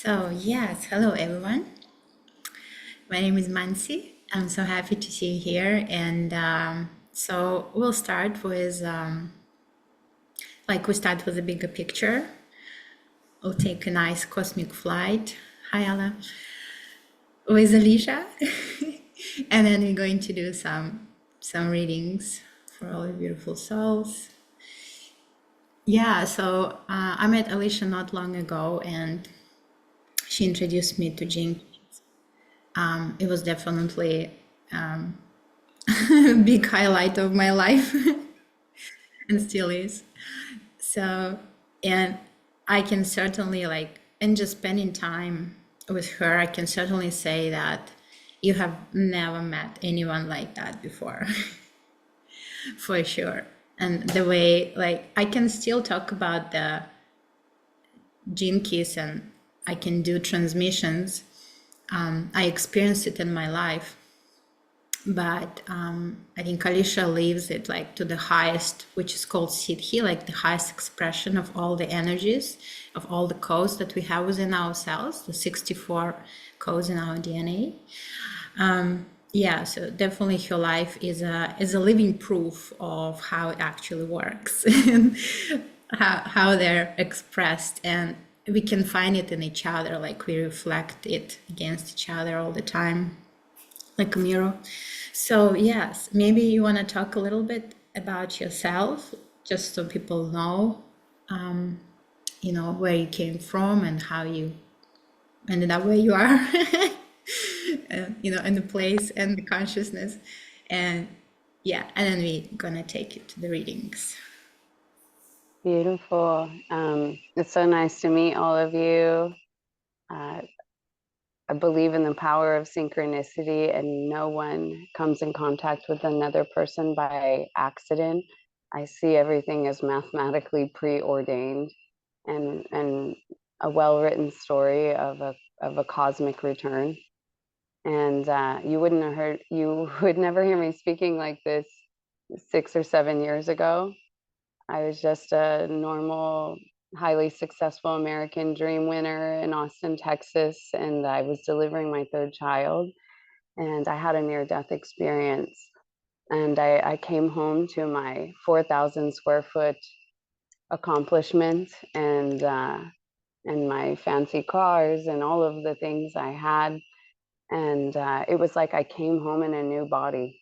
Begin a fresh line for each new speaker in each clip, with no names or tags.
So, yes, hello everyone. My name is Mansi. I'm so happy to see you here. And so, we'll start with, we start with a bigger picture. We'll take a nice cosmic flight. Hi, Ala. With Alicia. And then we're going to do some readings for all the beautiful souls. Yeah, so I met Alicia not long ago and she introduced me to Jing. It was definitely a big highlight of my life and still is. So, and I can certainly and just spending time with her, I can certainly say that you have never met anyone like that before, for sure. And the way, I can still talk about the gene keys and I can do transmissions. I experienced it in my life, but I think Alicia leaves it to the highest, which is called Siddhi, like the highest expression of all the energies, of all the codes that we have within ourselves, the 64 codes in our DNA. Yeah, so definitely her life is a living proof of how it actually works and how they're expressed, and we can find it in each other, like we reflect it against each other all the time like a mirror. So yes, maybe you want to talk a little bit about yourself, just so people know, where you came from and how you ended up where you are, in the place and the consciousness. And yeah, and then we're gonna take you to the readings.
Beautiful. It's so nice to meet all of you. Uh, I believe in the power of synchronicity, and no one comes in contact with another person by accident. I see everything as mathematically preordained and a well-written story of a cosmic return. And you would never hear me speaking like this 6 or 7 years ago. I was just a normal, highly successful American dream winner in Austin, Texas, and I was delivering my third child. And I had a near death experience. And I came home to my 4,000 square foot accomplishment and my fancy cars and all of the things I had. And it was like I came home in a new body,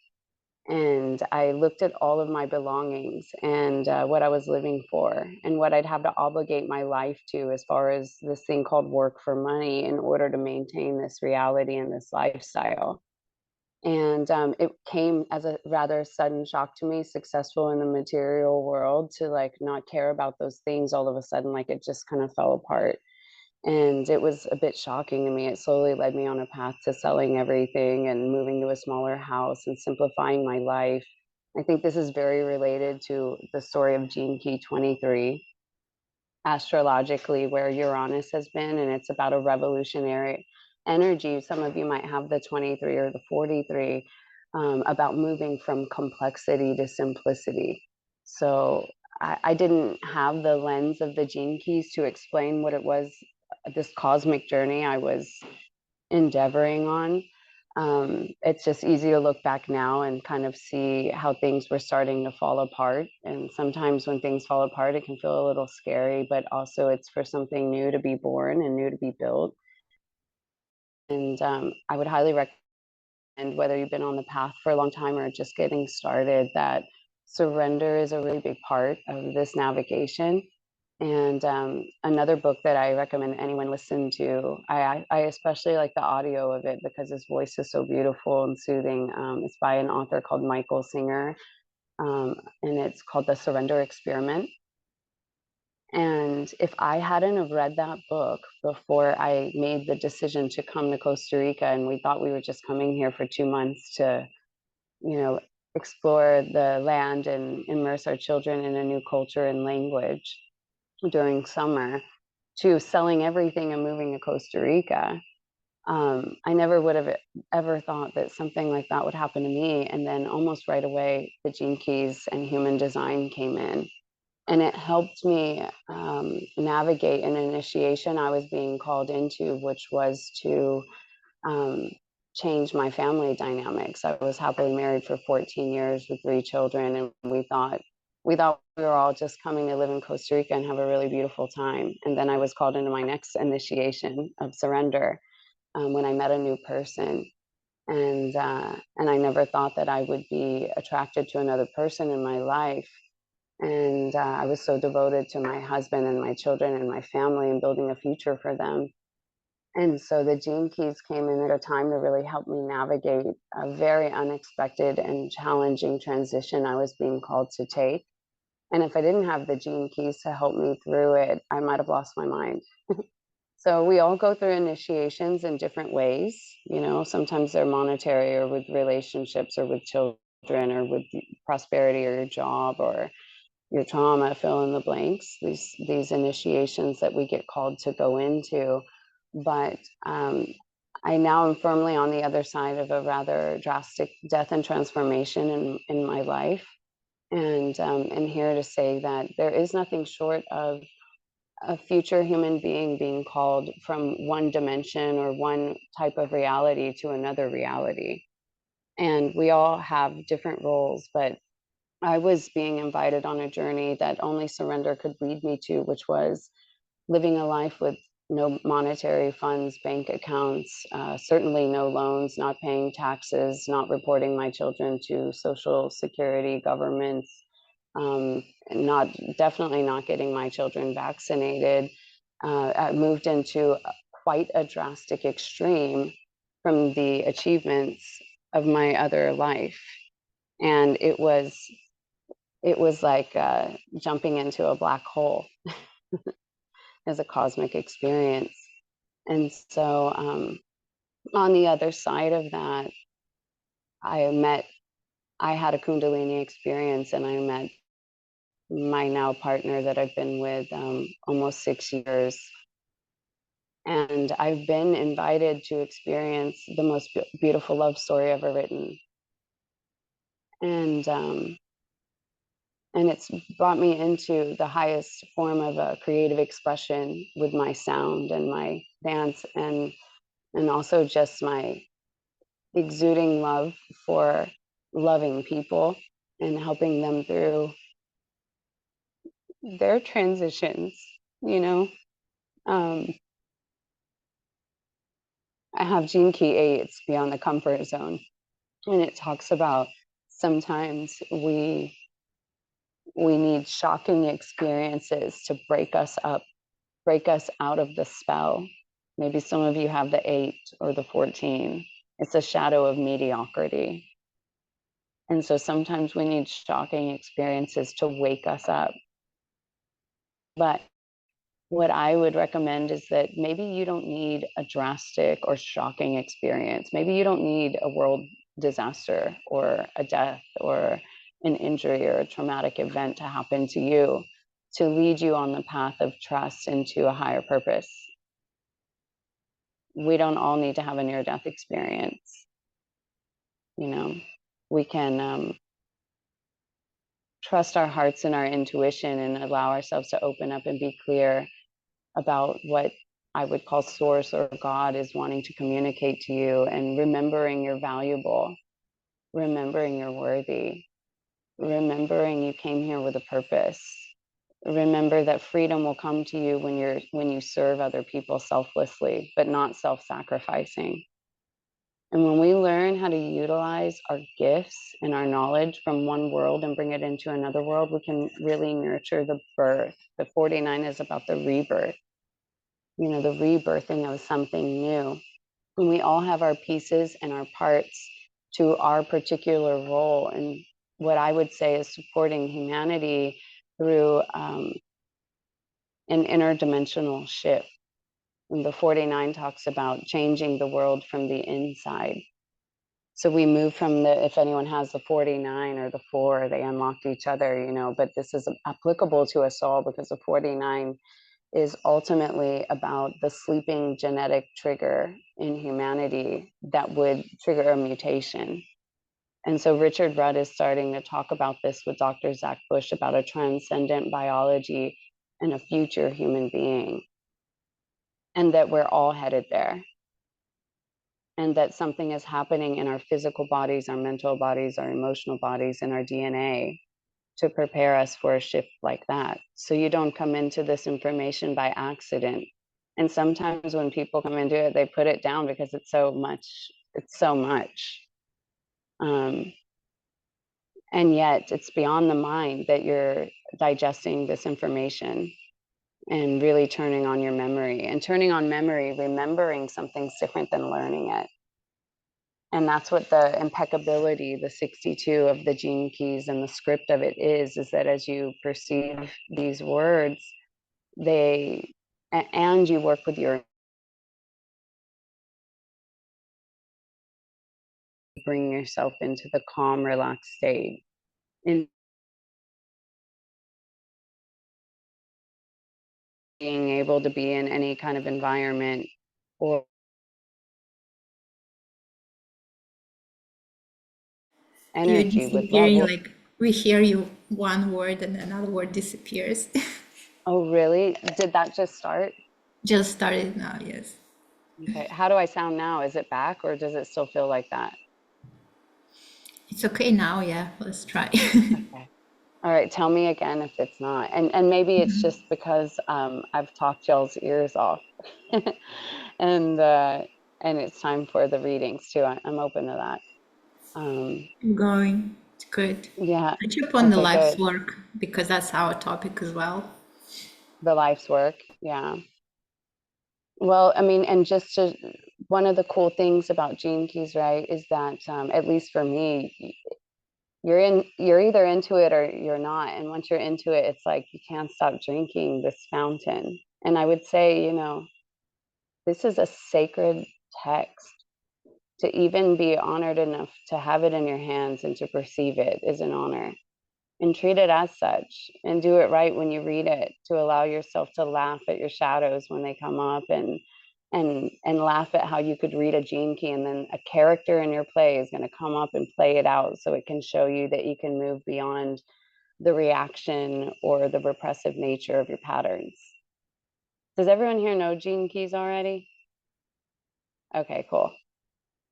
and I looked at all of my belongings and what I was living for and what I'd have to obligate my life to as far as this thing called work for money in order to maintain this reality and this lifestyle. And it came as a rather sudden shock to me, successful in the material world, to like not care about those things all of a sudden, like it just kind of fell apart. And it was a bit shocking to me. It slowly led me on a path to selling everything and moving to a smaller house and simplifying my life. I think this is very related to the story of Gene Key 23, astrologically, where Uranus has been, and it's about a revolutionary energy. Some of you might have the 23 or the 43, about moving from complexity to simplicity. So I didn't have the lens of the gene keys to explain what it was, this cosmic journey I was endeavoring on. It's just easy to look back now and kind of see how things were starting to fall apart. And sometimes when things fall apart, it can feel a little scary, but also it's for something new to be born and new to be built. And I would highly recommend, whether you've been on the path for a long time or just getting started, that surrender is a really big part of this navigation. And another book that I recommend anyone listen to, I especially like the audio of it because his voice is so beautiful and soothing. It's by an author called Michael Singer, and it's called The Surrender Experiment. And if I hadn't have read that book before I made the decision to come to Costa Rica, and we thought we were just coming here for 2 months to, you know, explore the land and immerse our children in a new culture and language during summer, to selling everything and moving to Costa Rica. I never would have ever thought that something like that would happen to me. And then almost right away, the Gene Keys and human design came in. And it helped me navigate an initiation I was being called into, which was to um, change my family dynamics. I was happily married for 14 years with 3 children, and we thought we were all just coming to live in Costa Rica and have a really beautiful time. And then I was called into my next initiation of surrender when I met a new person. And I never thought that I would be attracted to another person in my life. And I was so devoted to my husband and my children and my family and building a future for them. And so the Gene Keys came in at a time to really help me navigate a very unexpected and challenging transition I was being called to take. And if I didn't have the Gene Keys to help me through it, I might have lost my mind. So we all go through initiations in different ways. You know, sometimes they're monetary or with relationships or with children or with prosperity or your job or your trauma, fill in the blanks, these initiations that we get called to go into. But I now am firmly on the other side of a rather drastic death and transformation in my life. And here to say that there is nothing short of a future human being being called from one dimension or one type of reality to another reality. And we all have different roles, but I was being invited on a journey that only surrender could lead me to, which was living a life with no monetary funds, bank accounts, certainly no loans, not paying taxes, not reporting my children to Social Security, governments, not definitely not getting my children vaccinated. I moved into quite a drastic extreme from the achievements of my other life, and it was like jumping into a black hole as a cosmic experience. And so on the other side of that, I met, I had a Kundalini experience and I met my now partner that I've been with almost 6 years. And I've been invited to experience the most beautiful love story ever written. And and it's brought me into the highest form of a creative expression with my sound and my dance, and also just my exuding love for loving people and helping them through their transitions. you know um, I have Gene Key 8, it's Beyond the Comfort Zone, and it talks about sometimes we need shocking experiences to break us up, break us out of the spell. Maybe some of you have the 8 or the 14. It's a shadow of mediocrity. And so sometimes we need shocking experiences to wake us up. But what I would recommend is that maybe you don't need a drastic or shocking experience. Maybe you don't need a world disaster or a death or an injury or a traumatic event to happen to you to lead you on the path of trust into a higher purpose. We don't all need to have a near-death experience. We can trust our hearts and our intuition and allow ourselves to open up and be clear about what I would call source or God is wanting to communicate to you, and remembering you're valuable, remembering you're worthy, remembering you came here with a purpose. Remember that freedom will come to you when you serve other people selflessly, but not self-sacrificing. And when we learn how to utilize our gifts and our knowledge from one world and bring it into another world, we can really nurture the birth. The 49 is about the rebirth, the rebirthing of something new. And we all have our pieces and our parts to our particular role. And what I would say is supporting humanity through an interdimensional shift. And the 49 talks about changing the world from the inside. So we move from if anyone has the 49 or the 4, they unlocked each other, but this is applicable to us all because the 49 is ultimately about the sleeping genetic trigger in humanity that would trigger a mutation. And so Richard Rudd is starting to talk about this with Dr. Zach Bush about a transcendent biology and a future human being, and that we're all headed there, and that something is happening in our physical bodies, our mental bodies, our emotional bodies, and our DNA to prepare us for a shift like that. So you don't come into this information by accident. And sometimes when people come into it, they put it down because it's so much, it's so much. And yet it's beyond the mind that you're digesting this information and really turning on your memory. And turning on memory, remembering something's different than learning it. And that's what the impeccability, the 62 of the gene keys and the script of it is that as you perceive these words, and you work with your, bring yourself into the calm, relaxed state. And being able to be in any kind of environment or
You're
energy with
disappearing,
love.
like we hear you one word and another word disappears.
Oh, really? Did that just start?
Just started now, yes.
Okay. How do I sound now? Is it back or does it still feel like that?
It's okay now, yeah. Let's try.
Okay. All right. Tell me again if it's not. And maybe it's just because I've talked y'all's ears off. and and it's time for the readings too. I'm open to that.
I'm going. It's good.
Yeah.
Touch upon the
Okay,
life's
good.
work because that's our topic as well.
The life's work. Yeah. Well, I mean, and just to, one of the cool things about Gene Keys, right, is that at least for me, you're either into it or you're not. And once you're into it, it's like you can't stop drinking this fountain. And I would say, this is a sacred text. To even be honored enough to have it in your hands and to perceive it is an honor. And treat it as such and do it right when you read it, to allow yourself to laugh at your shadows when they come up, and laugh at how you could read a gene key and then a character in your play is going to come up and play it out, so it can show you that you can move beyond the reaction or the repressive nature of your patterns. Does everyone here know gene keys already? Okay, cool.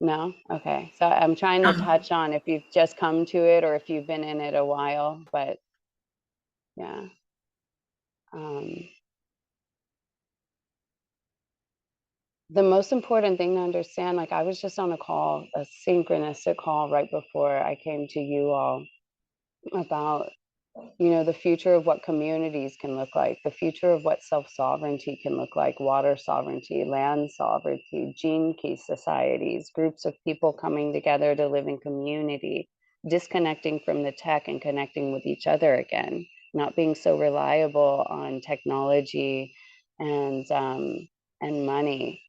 No? Okay. So I'm trying to
Um,
touch on if you've just come to it or if you've been in it a while, but yeah. Um, the most important thing to understand, like I was just on a call, a synchronistic call right before I came to you all about, the future of what communities can look like, the future of what self-sovereignty can look like, water sovereignty, land sovereignty, gene key societies, groups of people coming together to live in community, disconnecting from the tech and connecting with each other again, not being so reliable on technology and money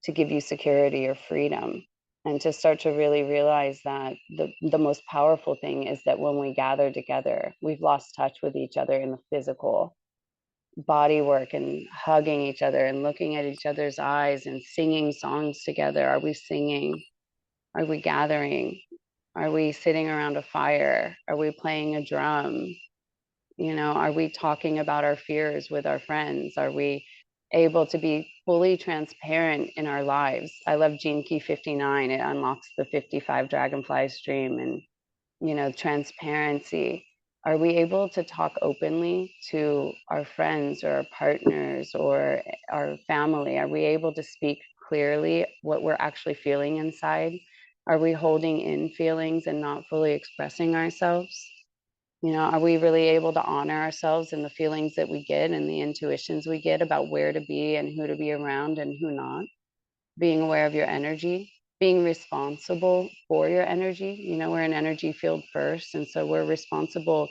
to give you security or freedom, and to start to really realize that the most powerful thing is that when we gather together, we've lost touch with each other in the physical body work and hugging each other and looking at each other's eyes and singing songs together. Are we singing? Are we gathering? Are we sitting around a fire? Are we playing a drum? Are we talking about our fears with our friends? Are we able to be fully transparent in our lives? I love Gene Key 59. It unlocks the 55 dragonfly stream and, transparency. Are we able to talk openly to our friends or our partners or our family? Are we able to speak clearly what we're actually feeling inside? Are we holding in feelings and not fully expressing ourselves? Are we really able to honor ourselves and the feelings that we get and the intuitions we get about where to be and who to be around and who not? Being aware of your energy, being responsible for your energy. We're an energy field first. And so we're responsible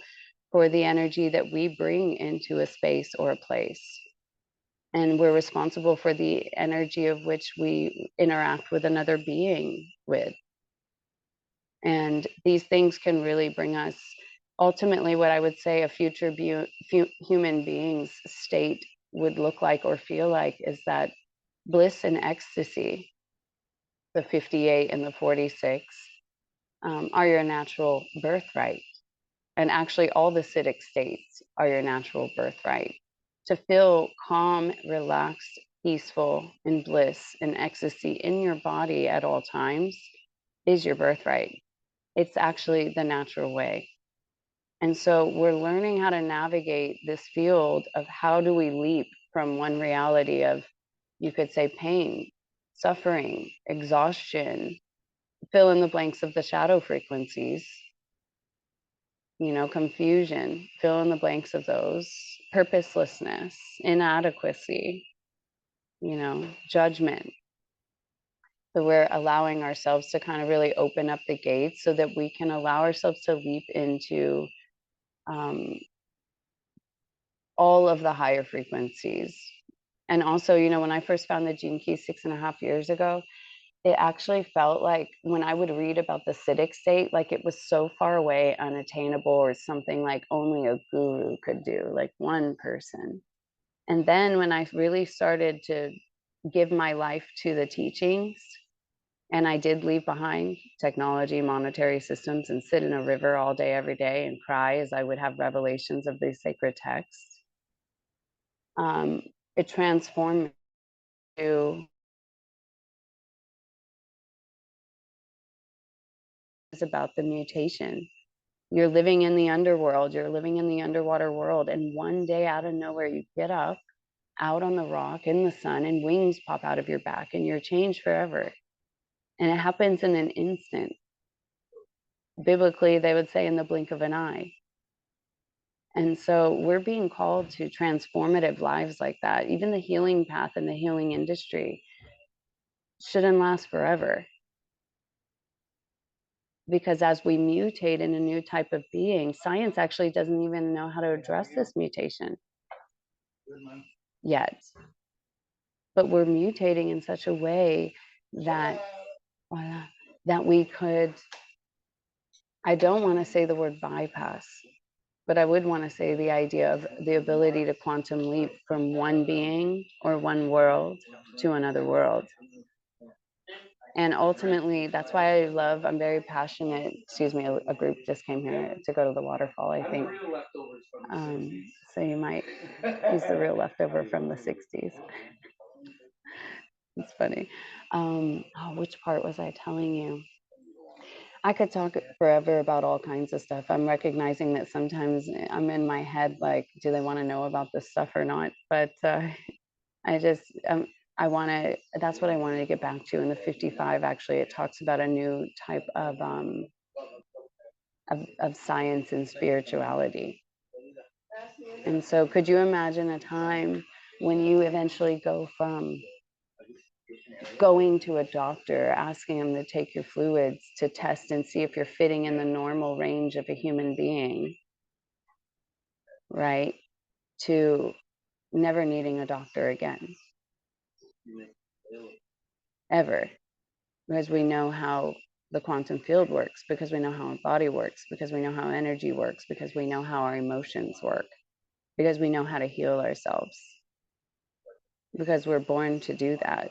for the energy that we bring into a space or a place. And we're responsible for the energy of which we interact with another being with. And these things can really bring us, ultimately, what I would say a future human being's state would look like or feel like is that bliss and ecstasy, the 58 and the 46, are your natural birthright. And actually, all the Siddhic states are your natural birthright. To feel calm, relaxed, peaceful, and bliss and ecstasy in your body at all times is your birthright. It's actually the natural way. And so we're learning how to navigate this field of how do we leap from one reality of, you could say, pain, suffering, exhaustion, fill in the blanks of the shadow frequencies, confusion, fill in the blanks of those, purposelessness, inadequacy, judgment. So we're allowing ourselves to kind of really open up the gates so that we can allow ourselves to leap into all of the higher frequencies. And also, when I first found the Gene Key 6.5 years ago, it actually felt like when I would read about the Siddhic state, like it was so far away, unattainable, or something like only a guru could do, like one person. And then when I really started to give my life to the teachings, and I did leave behind technology, monetary systems, and sit in a river all day, every day, and cry as I would have revelations of these sacred texts, it transformed me to about the mutation. You're living in the underworld, you're living in the underwater world, and one day out of nowhere, you get up out on the rock in the sun, and wings pop out of your back, and you're changed forever. And it happens in an instant. Biblically, they would say in the blink of an eye. And so we're being called to transformative lives like that. Even the healing path and the healing industry shouldn't last forever. Because as we mutate in a new type of being, science actually doesn't even know how to address this mutation yet. But we're mutating in such a way that we could, I don't want to say the word bypass, but I would want to say the idea of the ability to quantum leap from one being or one world to another world. And ultimately, that's why I'm very passionate. Excuse me, a group just came here to go to the waterfall, I think. So you might, he's the real leftover from the 60s. It's funny. Which part was I telling you? I could talk forever about all kinds of stuff. I'm recognizing that sometimes I'm in my head, like, do they want to know about this stuff or not? But I just, that's what I wanted to get back to. In the 55, actually, it talks about a new type of science and spirituality. And so could you imagine a time when you eventually go from going to a doctor, asking them to take your fluids to test and see if you're fitting in the normal range of a human being, right? To never needing a doctor again, ever, because we know how the quantum field works, because we know how our body works, because we know how energy works, because we know how our emotions work, because we know how to heal ourselves, because we're born to do that.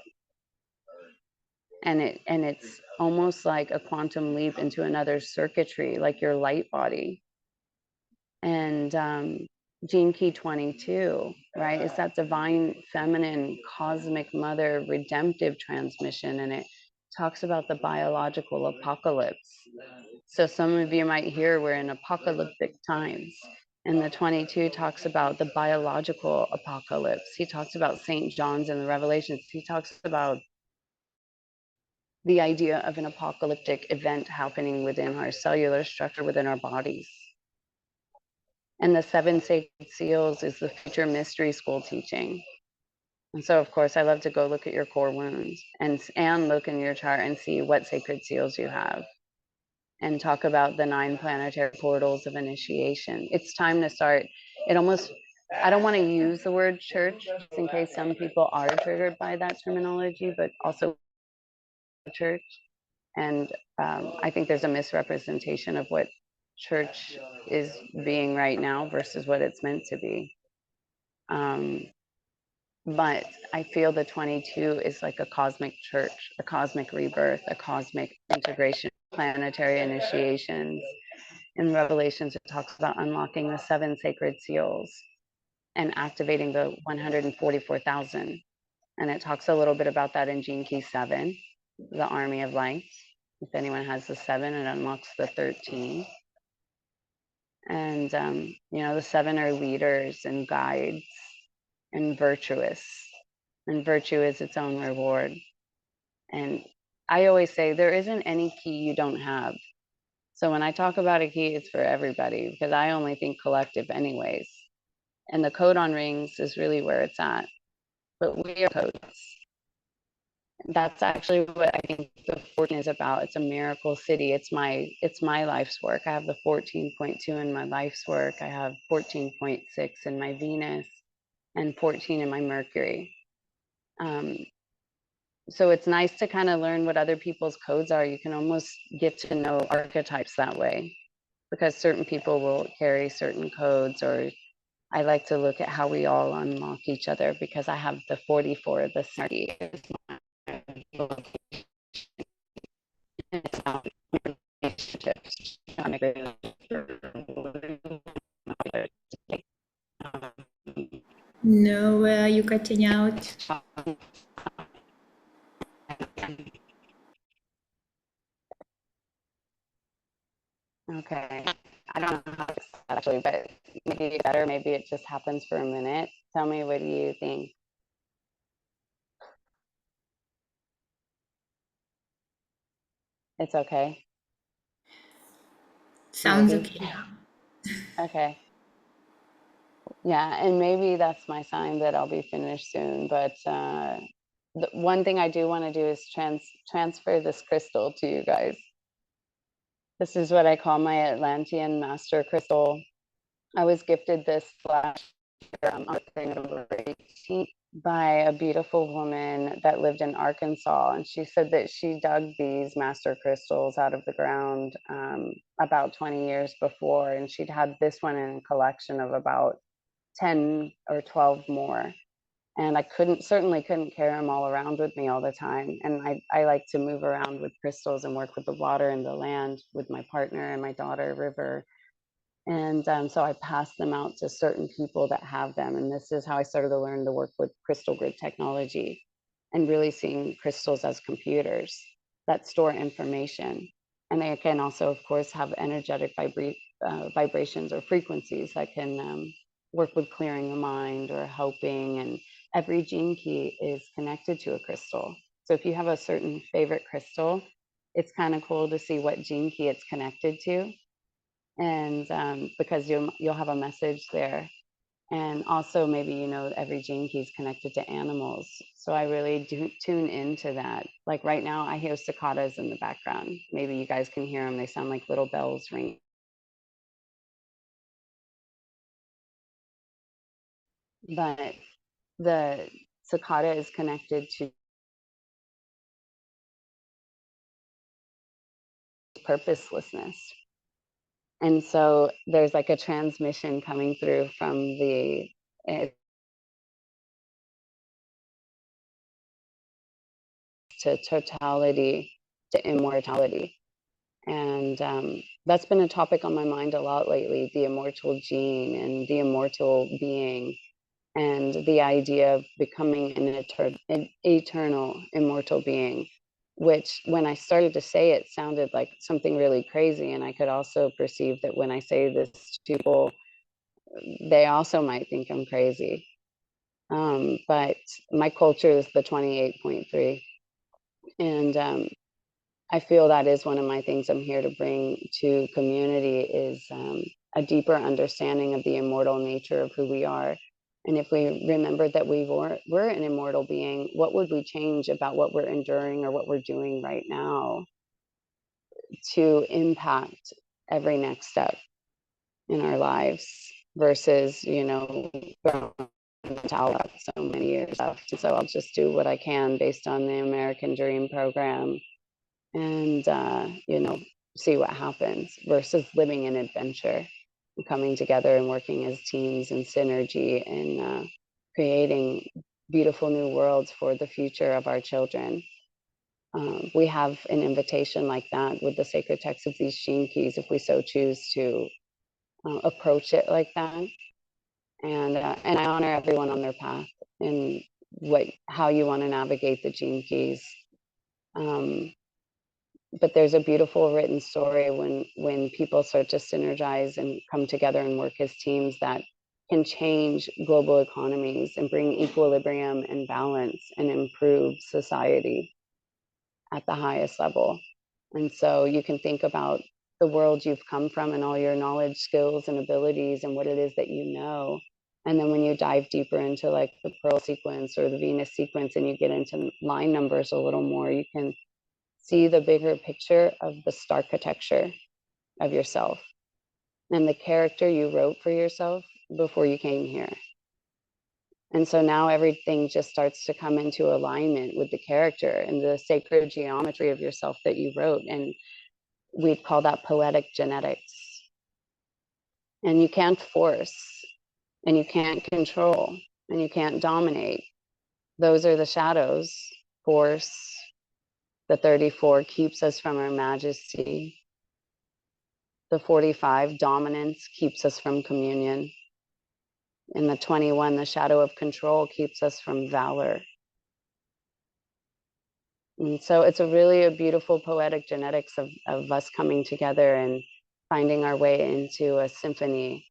And it's almost like a quantum leap into another circuitry, like your light body. And Gene Key 22, right? It's that divine feminine cosmic mother redemptive transmission, and it talks about the biological apocalypse. So some of you might hear we're in apocalyptic times. And the 22 talks about the biological apocalypse. He talks about St. John's in the Revelations. He talks about the idea of an apocalyptic event happening within our cellular structure, within our bodies. And the 7 sacred seals is the future mystery school teaching. And so, of course, I love to go look at your core wounds and look in your chart and see what sacred seals you have, and talk about the 9 planetary portals of initiation. It's time to start. I don't want to use the word church, just in case some people are triggered by that terminology, but also church. And I think there's a misrepresentation of what church is being right now versus what it's meant to be. But I feel the 22 is like a cosmic church, a cosmic rebirth, a cosmic integration planetary initiations. In Revelations, it talks about unlocking the 7 sacred seals and activating the 144,000. And it talks a little bit about that in Gene Key 7, the Army of Light. If anyone has the 7, it unlocks the 13. And, the 7 are leaders and guides and virtuous. And virtue is its own reward. And I always say there isn't any key you don't have. So when I talk about a key, it's for everybody because I only think collective anyways. And the code on rings is really where it's at. But we are codes. That's actually what I think the 14 is about. It's a miracle city. It's my life's work. I have the 14.2 in my life's work. I have 14.6 in my Venus and 14 in my Mercury. So it's nice to kind of learn what other people's codes are. You can almost get to know archetypes that way because certain people will carry certain codes, or I like to look at how we all unlock each other because I have the 44, the 30 is my it's about relationships.
No, you're cutting out.
Okay. I don't know how to actually, but maybe better. Maybe it just happens for a minute. Tell me, what do you think? It's okay.
Sounds
Maybe.
okay now.
Okay. Yeah, and maybe that's my sign that I'll be finished soon. But the one thing I do want to do is transfer this crystal to you guys. This is what I call my Atlantean master crystal. I was gifted this last year on November 18th by a beautiful woman that lived in Arkansas. And she said that she dug these master crystals out of the ground about 20 years before. And she'd had this one in a collection of about 10 or 12 more. And I certainly couldn't carry them all around with me all the time. And I like to move around with crystals and work with the water and the land with my partner and my daughter, River. And so I pass them out to certain people that have them. And this is how I started to learn to work with crystal grid technology and really seeing crystals as computers that store information. And they can also, of course, have energetic vibrations or frequencies that can work with clearing the mind or helping. And every gene key is connected to a crystal. So if you have a certain favorite crystal, it's kind of cool to see what gene key it's connected to, and because you'll have a message there. And also maybe every gene key is connected to animals, so I really do tune into that. Like right now I hear cicadas in the background. Maybe you guys can hear them. They sound like little bells ringing. But the cicada is connected to purposelessness, and so there's like a transmission coming through from the to totality to immortality. And that's been a topic on my mind a lot lately, the immortal gene and the immortal being, and the idea of becoming an eternal immortal being, which when I started to say it sounded like something really crazy. And I could also perceive that when I say this to people, they also might think I'm crazy. But my culture is the 28.3. And I feel that is one of my things I'm here to bring to community is a deeper understanding of the immortal nature of who we are. And if we remember that we're an immortal being, what would we change about what we're enduring or what we're doing right now to impact every next step in our lives versus, so many years left. So I'll just do what I can based on the American Dream program and see what happens versus living an adventure and coming together and working as teams and synergy and creating beautiful new worlds for the future of our children. We have an invitation like that with the sacred text of these gene keys, if we so choose to approach it like that. And I honor everyone on their path and how you want to navigate the gene keys. But there's a beautiful written story when people start to synergize and come together and work as teams that can change global economies and bring equilibrium and balance and improve society at the highest level. And so you can think about the world you've come from and all your knowledge, skills, and abilities and what it is that you know. And then when you dive deeper into like the Pearl sequence or the Venus sequence and you get into line numbers a little more, you can see the bigger picture of the star architecture of yourself and the character you wrote for yourself before you came here. And so now everything just starts to come into alignment with the character and the sacred geometry of yourself that you wrote. And we'd call that poetic genetics. And you can't force, and you can't control, and you can't dominate. Those are the shadows. Force, the 34 keeps us from our majesty. The 45, dominance, keeps us from communion. In the 21, the shadow of control keeps us from valor. And so it's a beautiful poetic genetics of us coming together and finding our way into a symphony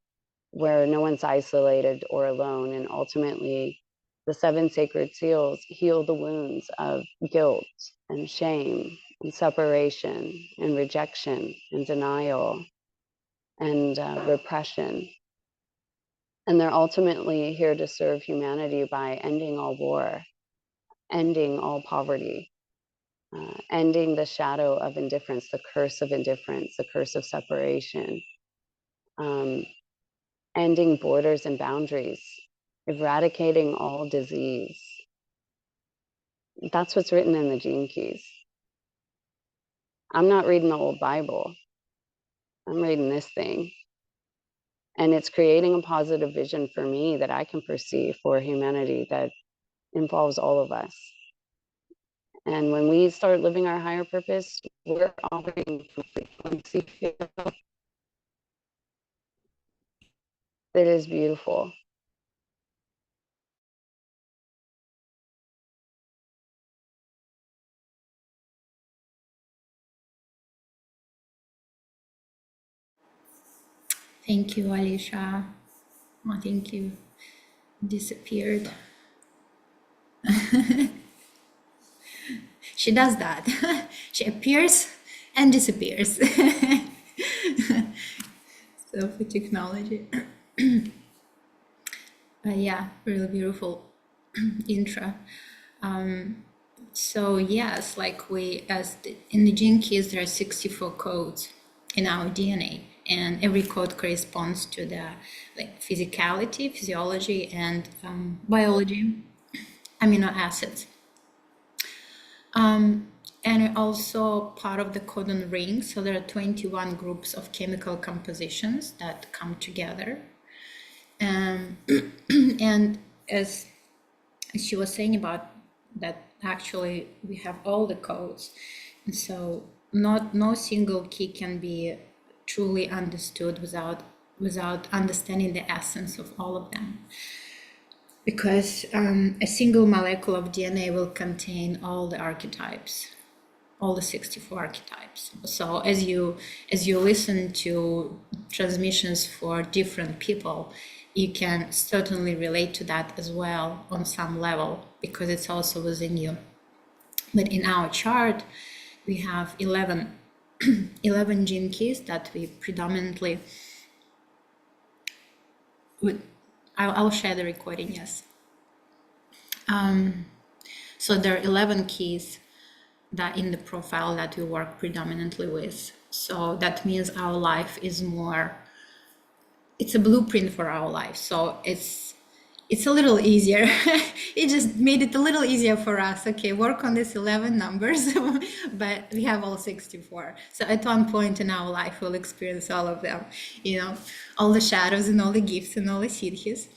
where no one's isolated or alone. And ultimately, the 7 sacred seals heal the wounds of guilt and shame and separation and rejection and denial and repression. And they're ultimately here to serve humanity by ending all war, ending all poverty, ending the shadow of indifference, the curse of indifference, the curse of separation, ending borders and boundaries, eradicating all disease. That's what's written in the Gene Keys. I'm not reading the old Bible. I'm reading this thing. And it's creating a positive vision for me that I can perceive for humanity that involves all of us. And when we start living our higher purpose, we're operating from frequency field that is beautiful.
Thank you, Alicia. Oh, thank you. Disappeared. She does that. She appears and disappears. So for technology. Yeah, really beautiful intro. So yes, like in the gene keys, there are 64 codes in our DNA, and every code corresponds to the physicality, physiology, and biology, amino acids. And also part of the codon ring. So there are 21 groups of chemical compositions that come together. And as she was saying about that, actually we have all the codes, and so no single key can be truly understood without understanding the essence of all of them, because a single molecule of DNA will contain all the archetypes, all the 64 archetypes. So as you listen to transmissions for different people, you can certainly relate to that as well on some level, because it's also within you. But in our chart, we have 11 gene keys that we predominantly would. I'll share the recording, yes. So there are 11 keys that in the profile that we work predominantly with. So that means our life is more, it's a blueprint for our life. So it's a little easier. It just made it a little easier for us. Okay, work on these 11 numbers, but we have all 64. So at one point in our life, we'll experience all of them, all the shadows and all the gifts and all the siddhis.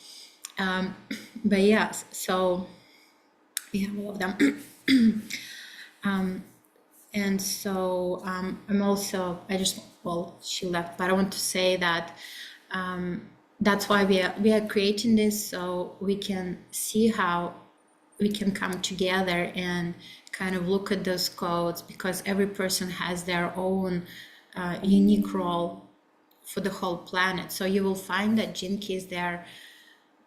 But yes, so we have all of them. And so I'm also, well, she left, but I want to say that that's why we are creating this, so we can see how we can come together and kind of look at those codes, because every person has their own unique role for the whole planet. So you will find that gene keys, they're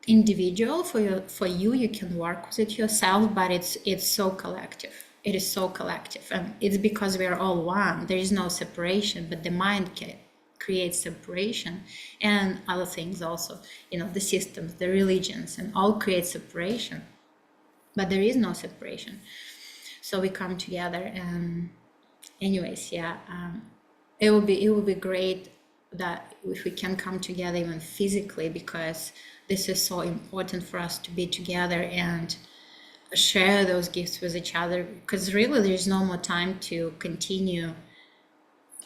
individual for you. You can work with it yourself, but it's so collective. It is so collective, and it's because we are all one. There is no separation, but the mind can create separation, and other things also. The systems, the religions, and all create separation, but there is no separation. So we come together, and anyways, yeah, it will be great that if we can come together even physically, because this is so important for us to be together and share those gifts with each other, because really there's no more time to continue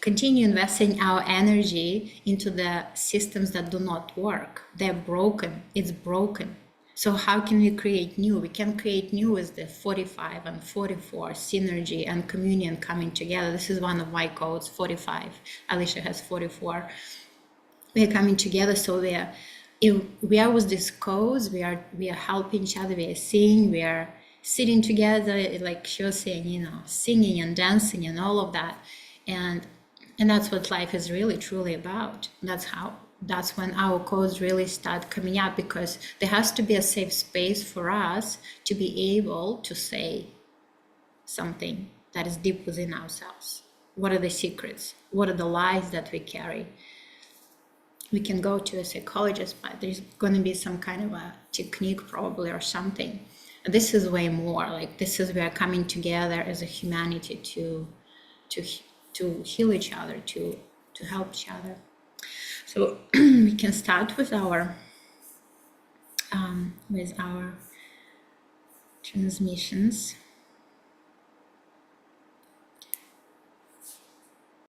investing our energy into the systems that do not work. They're broken. It's broken. So how can we create new? We can create new with the 45 and 44 synergy and communion coming together. This is one of my codes, 45. Alicia has 44. We are coming together, so we are with these codes. We are helping each other. We are seeing. We are sitting together, like she was saying, singing and dancing and all of that, and that's what life is really truly about. That's when our codes really start coming up, because there has to be a safe space for us to be able to say something that is deep within ourselves. What are the secrets? What are the lies that we carry? We can go to a psychologist, but there's going to be some kind of a technique probably or something. This is way more like, this is, we are coming together as a humanity to heal each other, to help each other. So we can start with our transmissions.